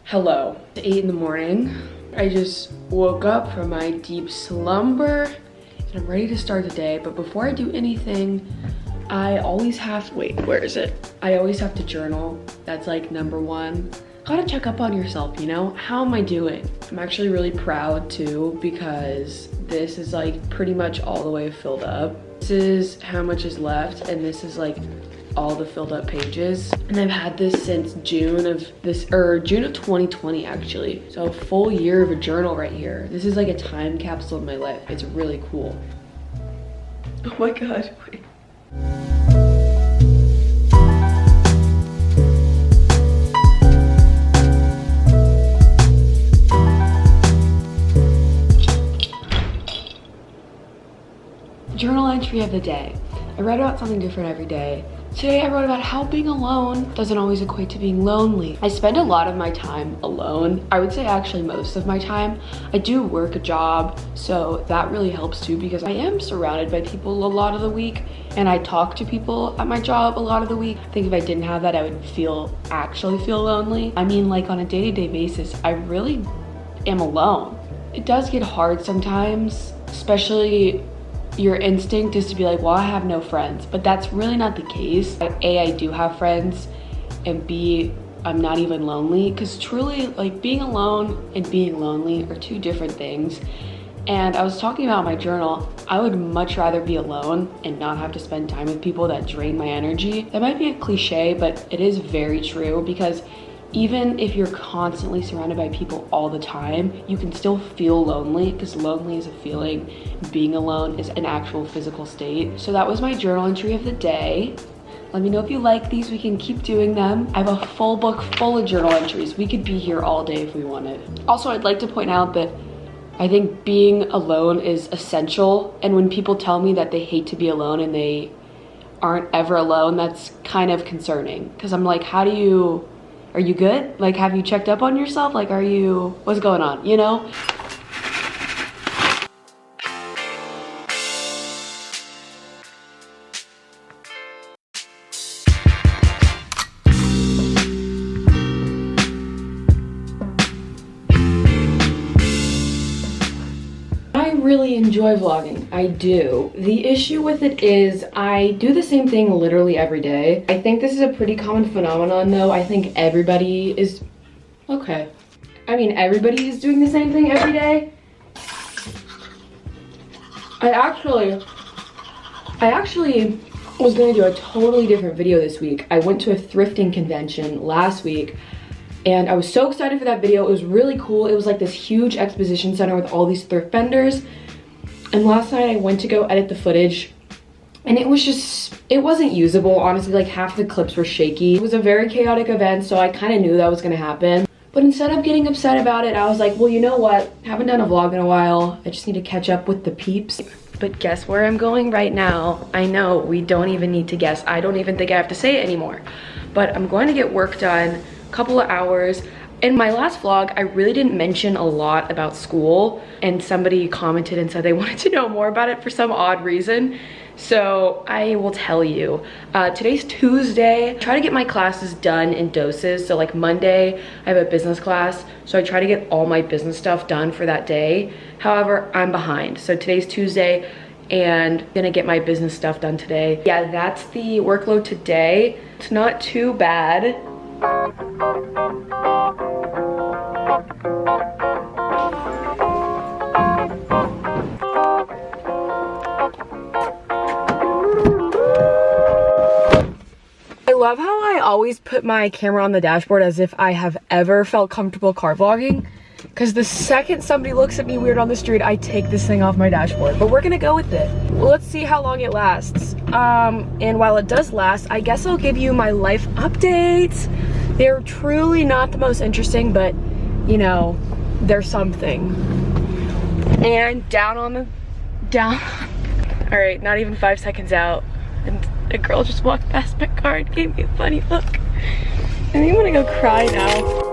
Hello. It's 8 in the morning. I just woke up from my deep slumber and I'm ready to start the day. But before I do anything, I always have, where is it? I always have to journal. That's like number one. Gotta check up on yourself, you know? How am I doing? I'm actually really proud too because this is like pretty much all the way filled up. This is how much is left and this is like all the filled up pages. And I've had this since June of 2020 actually. So a full year of a journal right here. This is like a time capsule of my life. It's really cool. Oh my God, wait. Journal entry of the day. I write about something different every day. Today I wrote about how being alone doesn't always equate to being lonely. I spend a lot of my time alone. I would say actually most of my time. I do work a job, so that really helps too because I am surrounded by people a lot of the week and I talk to people at my job a lot of the week. I think if I didn't have that, I would actually feel lonely. I mean, like on a day-to-day basis, I really am alone. It does get hard sometimes, especially your instinct is to be like, well, I have no friends, but that's really not the case. A, I do have friends, and B, I'm not even lonely, because truly, like, being alone and being lonely are two different things. And I was talking about my journal, I would much rather be alone and not have to spend time with people that drain my energy. That might be a cliche, but it is very true because even if you're constantly surrounded by people all the time, you can still feel lonely because lonely is a feeling. Being alone is an actual physical state. So that was my journal entry of the day. Let me know if you like these. We can keep doing them. I have a full book full of journal entries. We could be here all day if we wanted. Also, I'd like to point out that I think being alone is essential. And when people tell me that they hate to be alone and they aren't ever alone, that's kind of concerning. Because I'm like, are you good? Like, have you checked up on yourself? Like, what's going on, you know? I really enjoy vlogging. I do. The issue with it is I do the same thing literally every day. I think this is a pretty common phenomenon though. I think everybody is, okay. I mean, everybody is doing the same thing every day. I actually was gonna do a totally different video this week. I went to a thrifting convention last week and I was so excited for that video. It was really cool. It was like this huge exposition center with all these thrift vendors. And last night I went to go edit the footage and it wasn't usable. Honestly, like half the clips were shaky. It was a very chaotic event, so I kind of knew that was gonna happen. But instead of getting upset about it, I was like, well, you know what? Haven't done a vlog in a while. I just need to catch up with the peeps. But guess where I'm going right now? I know, we don't even need to guess. I don't even think I have to say it anymore. But I'm going to get work done, a couple of hours. In my last vlog, I really didn't mention a lot about school, and somebody commented and said they wanted to know more about it for some odd reason. So I will tell you. Today's Tuesday. I try to get my classes done in doses. So like Monday, I have a business class. So I try to get all my business stuff done for that day. However, I'm behind. So today's Tuesday and I'm gonna get my business stuff done today. Yeah, that's the workload today. It's not too bad. I love how I always put my camera on the dashboard as if I have ever felt comfortable car vlogging, because the second somebody looks at me weird on the street, I take this thing off my dashboard. But we're gonna go with it. Well, let's see how long it lasts. And while it does last, I guess I'll give you my life updates. They're truly not the most interesting, but you know, they're something. And all right, not even 5 seconds out, and a girl just walked past my car and gave me a funny look. I think I'm gonna go cry now.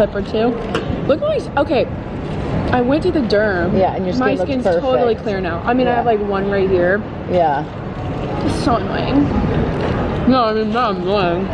clip or two. Look at my, okay, I went to the derm. Yeah, and your skin my looks skin's perfect. totally clear now. I mean, I have like one right here. Yeah. It's so annoying. No, I mean, not annoying.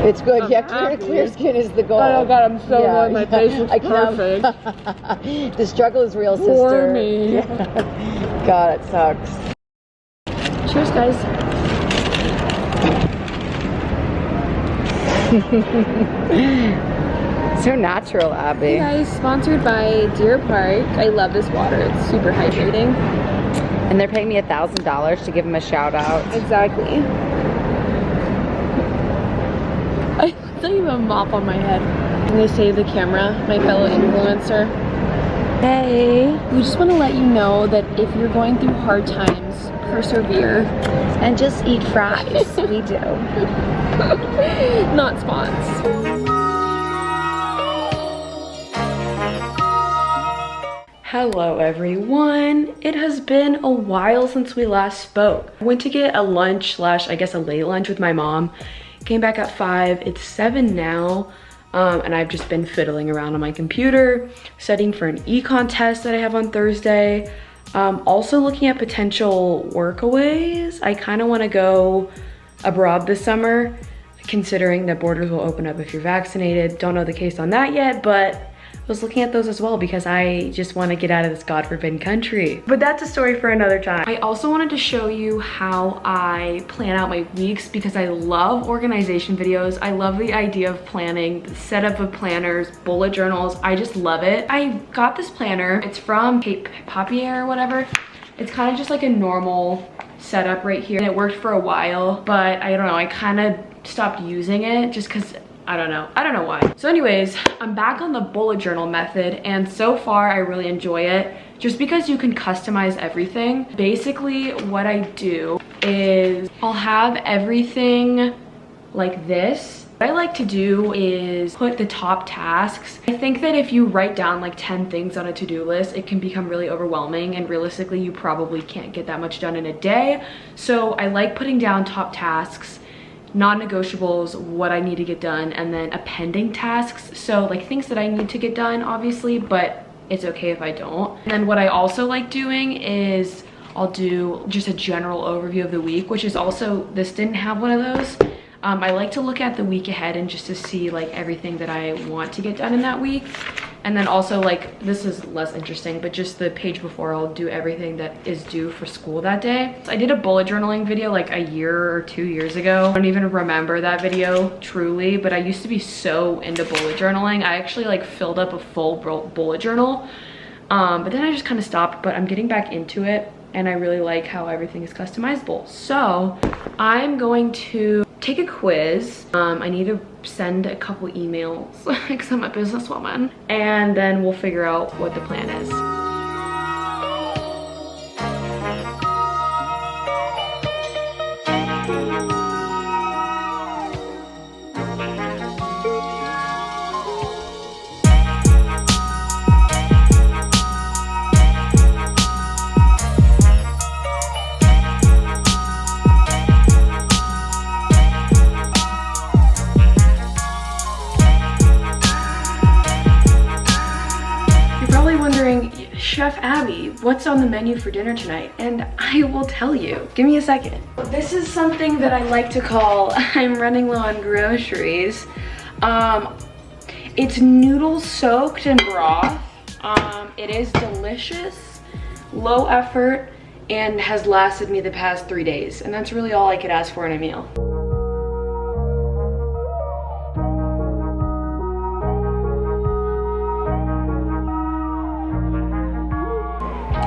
It's good. I'm You have to get a clear skin is the goal. Oh God, I'm so annoyed. My face looks perfect. The struggle is real, sister. For me. Yeah. God, it sucks. Cheers, guys. So natural, Abby. Hey guys, sponsored by Deer Park. I love this water. It's super hydrating. And they're paying me $1,000 to give them a shout out. Exactly. I don't even have a mop on my head. I'm gonna save the camera, my fellow influencer. Hey, we just want to let you know that if you're going through hard times, persevere. And just eat fries. We do. Not spawns. Hello everyone. It has been a while since we last spoke. I went to get a lunch slash I guess a late lunch with my mom. Came back at 5. It's 7 now. And I've just been fiddling around on my computer, studying for an econ test that I have on Thursday. Also looking at potential workaways. I kind of want to go abroad this summer, considering that borders will open up if you're vaccinated. Don't know the case on that yet, but I was looking at those as well because I just want to get out of this God forbidden country. But that's a story for another time. I also wanted to show you how I plan out my weeks because I love organization videos. I love the idea of planning, the setup of planners, bullet journals. I just love it. I got this planner. It's from Papier or whatever. It's kind of just like a normal setup right here. And it worked for a while, but I don't know, I kind of stopped using it just because I don't know why. So anyways, I'm back on the bullet journal method and so far I really enjoy it just because you can customize everything. Basically what I do is I'll have everything like this. What I like to do is put the top tasks. I think that if you write down like 10 things on a to-do list, it can become really overwhelming and realistically you probably can't get that much done in a day. So I like putting down top tasks, non-negotiables, what I need to get done, and then appending tasks. So like things that I need to get done, obviously, but it's okay if I don't. And then what I also like doing is I'll do just a general overview of the week, which is also, this didn't have one of those. I like to look at the week ahead and just to see like everything that I want to get done in that week. And then also like, this is less interesting, but just the page before I'll do everything that is due for school that day. I did a bullet journaling video like a year or 2 years ago. I don't even remember that video truly, but I used to be so into bullet journaling. I actually like filled up a full bullet journal, but then I just kind of stopped, but I'm getting back into it and I really like how everything is customizable. So I'm going to take a quiz. I need to send a couple emails because I'm a businesswoman, and then we'll figure out what the plan is. Chef Abby, what's on the menu for dinner tonight? And I will tell you. Give me a second. This is something that I like to call, I'm running low on groceries. It's noodles soaked in broth. It is delicious, low effort, and has lasted me the past 3 days. And that's really all I could ask for in a meal.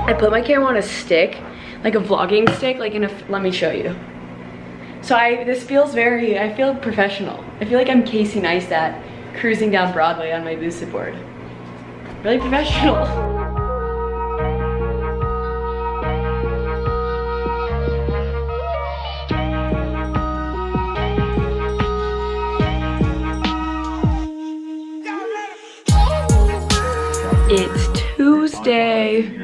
I put my camera on a stick, like a vlogging stick, like in a, let me show you. So this feels very, I feel professional. I feel like I'm Casey Neistat cruising down Broadway on my boosted board. Really professional. It's Tuesday.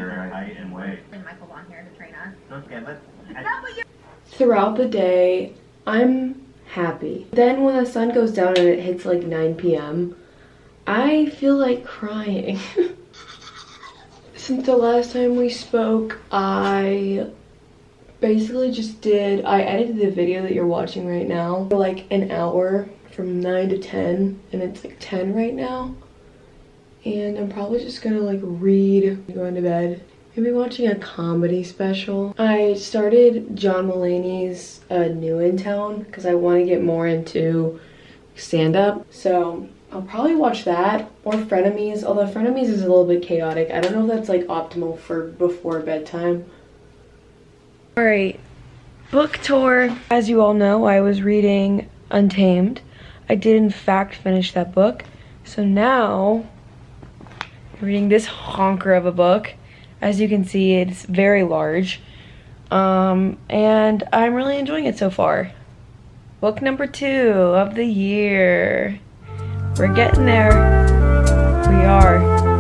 Throughout the day, I'm happy. Then when the sun goes down and it hits like 9 p.m., I feel like crying. Since the last time we spoke, I basically just I edited the video that you're watching right now for like an hour from 9 to 10, and it's like 10 right now. And I'm probably just gonna like read, going to bed, maybe watching a comedy special. I started John Mulaney's New in Town because I want to get more into stand-up. So I'll probably watch that or Frenemies, although Frenemies is a little bit chaotic. I don't know if that's like optimal for before bedtime. All right, book tour. As you all know, I was reading Untamed. I did in fact finish that book. So now I'm reading this honker of a book. As you can see, it's very large. And I'm really enjoying it so far. Book number 2 of the year. We're getting there. We are.